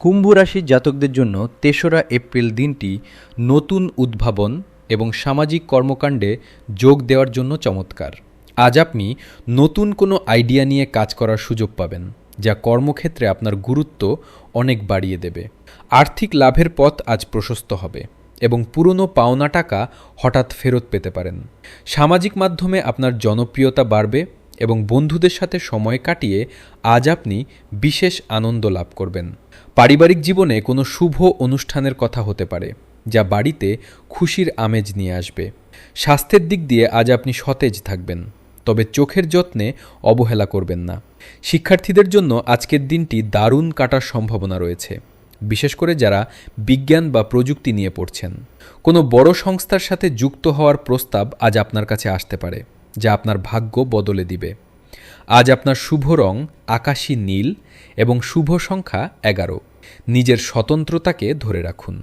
কুম্ভ রাশির জাতকদের জন্য ৩রা এপ্রিল দিনটি নতুন উদ্ভাবন এবং সামাজিক কর্মকাণ্ডে যোগ দেওয়ার জন্য চমৎকার। আজ আপনি নতুন কোনো আইডিয়া নিয়ে কাজ করার সুযোগ পাবেন, যা কর্মক্ষেত্রে আপনার গুরুত্ব অনেক বাড়িয়ে দেবে। আর্থিক লাভের পথ আজ প্রশস্ত হবে এবং পুরনো পাওনা টাকা হঠাৎ ফেরত পেতে পারেন। সামাজিক মাধ্যমে আপনার জনপ্রিয়তা বাড়বে এবং বন্ধুদের সাথে সময় কাটিয়ে আজ আপনি বিশেষ আনন্দ লাভ করবেন। পারিবারিক জীবনে কোনো শুভ অনুষ্ঠানের কথা হতে পারে, যা বাড়িতে খুশির আমেজ নিয়ে আসবে। স্বাস্থ্যের দিক দিয়ে আজ আপনি সতেজ থাকবেন, তবে চোখের যত্নে অবহেলা করবেন না। শিক্ষার্থীদের জন্য আজকের দিনটি দারুণ কাটার সম্ভাবনা রয়েছে, বিশেষ করে যারা বিজ্ঞান বা প্রযুক্তি নিয়ে পড়ছেন। কোনো বড় সংস্থার সাথে যুক্ত হওয়ার প্রস্তাব আজ আপনার কাছে আসতে পারে, যা আপনার ভাগ্য বদলে দিবে। আজ আপনার শুভ রং আকাশী নীল এবং শুভ সংখ্যা 11। নিজের স্বতন্ত্রতাকে ধরে রাখুন।